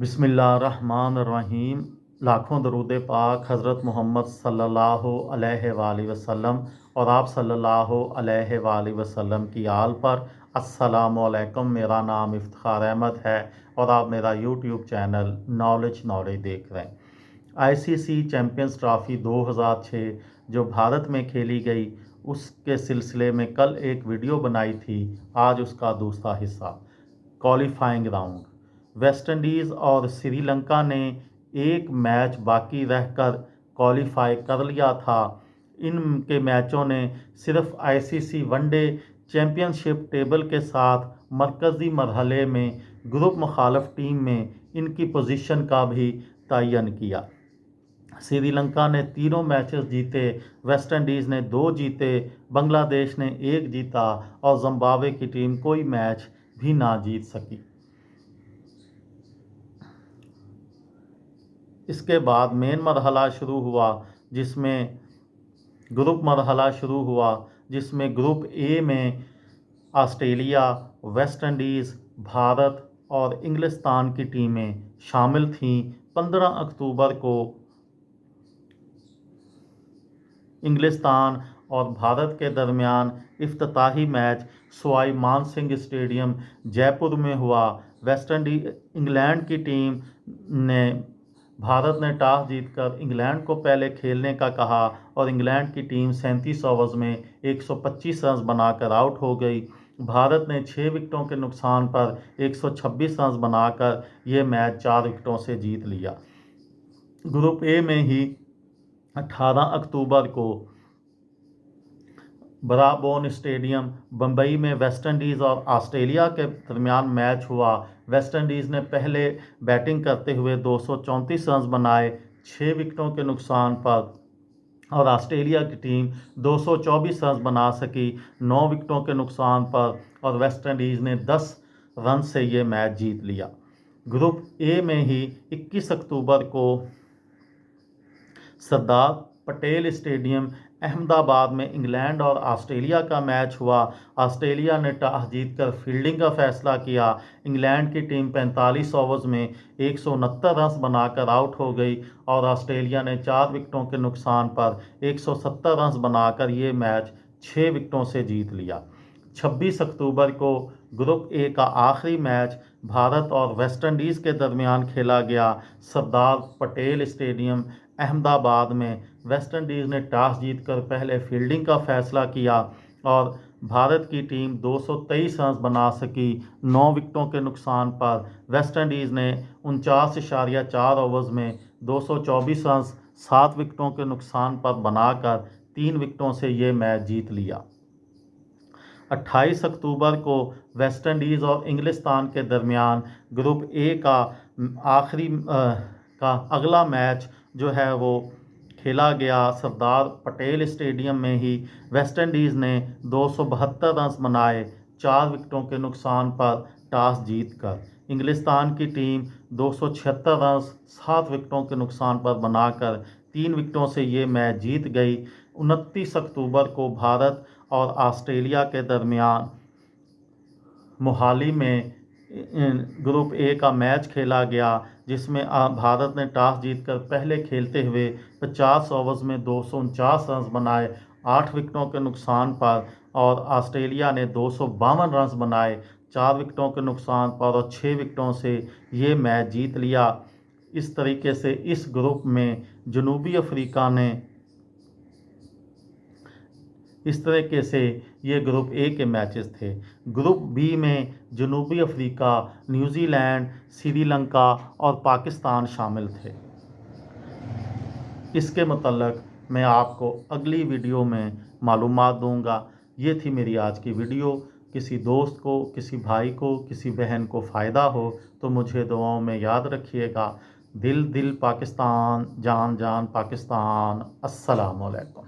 बिस्मिल्लाहिर्रहमानिर्रहीम। लाखों दरूद पाक हज़रत मोहम्मद सल्लल्लाहु अलैहि वसल्लम और आप सल्लल्लाहु अलैहि वसल्लम की आल पर। अस्सलामु अलैकुम। मेरा नाम इफ्तिखार अहमद है और आप मेरा यूट्यूब चैनल नॉलेज देख रहे हैं। आईसीसी चैम्पियंस ट्रॉफ़ी 2006 जो भारत में खेली गई, उसके सिलसिले में कल एक वीडियो बनाई थी। आज उसका दूसरा हिस्सा, क्वालिफाइंग राउंड। वेस्ट इंडीज़ और श्रीलंका ने एक मैच बाकी रहकर क्वालिफाई कर लिया था। इनके मैचों ने सिर्फ आईसीसी वनडे चैम्पियनशिप टेबल के साथ मरकज़ी मरहले में ग्रुप मुखालफ टीम में इनकी पोजीशन का भी तयन किया। श्रीलंका ने तीनों मैचेस जीते, वेस्ट इंडीज़ ने 2 जीते, बांग्लादेश ने 1 जीता और जिम्बाब्वे की टीम कोई मैच भी ना जीत सकी। इसके बाद मेन मरहला शुरू हुआ, जिसमें ग्रुप ए में ऑस्ट्रेलिया, वेस्ट इंडीज़, भारत और इंग्लिस्तान की टीमें शामिल थीं। 15 अक्टूबर को इंग्लिस्तान और भारत के दरमियान इफ्तिताही मैच सवाई मान सिंह स्टेडियम जयपुर में हुआ। इंग्लैंड की टीम ने भारत ने टॉस जीतकर इंग्लैंड को पहले खेलने का कहा और इंग्लैंड की टीम 37 ओवर्स में 125 रन बनाकर आउट हो गई। भारत ने 6 विकेटों के नुकसान पर 126 रन बनाकर यह मैच 4 विकेटों से जीत लिया। ग्रुप ए में ही 18 अक्टूबर को ब्राबोर्न स्टेडियम बम्बई में वेस्ट इंडीज़ और ऑस्ट्रेलिया के दरमियान मैच हुआ। वेस्ट इंडीज़ ने पहले बैटिंग करते हुए 234 रन बनाए 6 विकेटों के नुकसान पर और ऑस्ट्रेलिया की टीम 224 रन बना सकी 9 विकेटों के नुकसान पर और वेस्ट इंडीज़ ने 10 रन से ये मैच जीत लिया। ग्रुप ए में ही 21 अक्टूबर को सरदार पटेल स्टेडियम अहमदाबाद में इंग्लैंड और ऑस्ट्रेलिया का मैच हुआ। ऑस्ट्रेलिया ने टॉस जीतकर फील्डिंग का फैसला किया। इंग्लैंड की टीम 45 ओवर्स में 169 रन बनाकर आउट हो गई और ऑस्ट्रेलिया ने 4 विकेटों के नुकसान पर 170 रन बनाकर ये मैच 6 विकेटों से जीत लिया। 26 अक्टूबर को ग्रुप ए का आखिरी मैच भारत और वेस्ट इंडीज़ के दरमियान खेला गया। सरदार पटेल स्टेडियम अहमदाबाद में वेस्ट इंडीज़ ने टॉस जीतकर पहले फील्डिंग का फैसला किया और भारत की टीम 223 रन बना सकी 9 विकेटों के नुकसान पर। वेस्ट इंडीज़ ने 49.4 ओवर्स में 224 रन 7 विकेटों के नुकसान पर बनाकर 3 विकेटों से ये मैच जीत लिया। 28 अक्टूबर को वेस्ट इंडीज़ और इंग्लिस्तान के दरमियान ग्रुप ए का अगला मैच जो है वो खेला गया सरदार पटेल स्टेडियम में ही। वेस्ट इंडीज़ ने 272 रन बनाए 4 विकेटों के नुकसान पर टॉस जीतकर। इंग्लिस्तान की टीम 276 रन 7 विकेटों के नुकसान पर बनाकर 3 विकेटों से ये मैच जीत गई। 29 अक्टूबर को भारत और ऑस्ट्रेलिया के दरमियान मोहाली में ग्रुप ए का मैच खेला गया, जिसमें भारत ने टॉस जीतकर पहले खेलते हुए 50 ओवर्स में 249 रन बनाए 8 विकेटों के नुकसान पर और ऑस्ट्रेलिया ने 252 रन बनाए 4 विकेटों के नुकसान पर और 6 विकेटों से ये मैच जीत लिया। इस तरीके से इस ग्रुप में जनूबी अफ्रीका ने इस तरीके से ये ग्रुप ए के मैचेस थे। ग्रुप बी में जनूबी अफ्रीका, न्यूजीलैंड, श्रीलंका और पाकिस्तान शामिल थे। इसके मतलब मैं आपको अगली वीडियो में मालूमात दूंगा। ये थी मेरी आज की वीडियो। किसी दोस्त को, किसी भाई को, किसी बहन को फ़ायदा हो तो मुझे दुआओं में याद रखिएगा। दिल दिल पाकिस्तान, जान जान पाकिस्तान। अस्सलामु अलैकुम।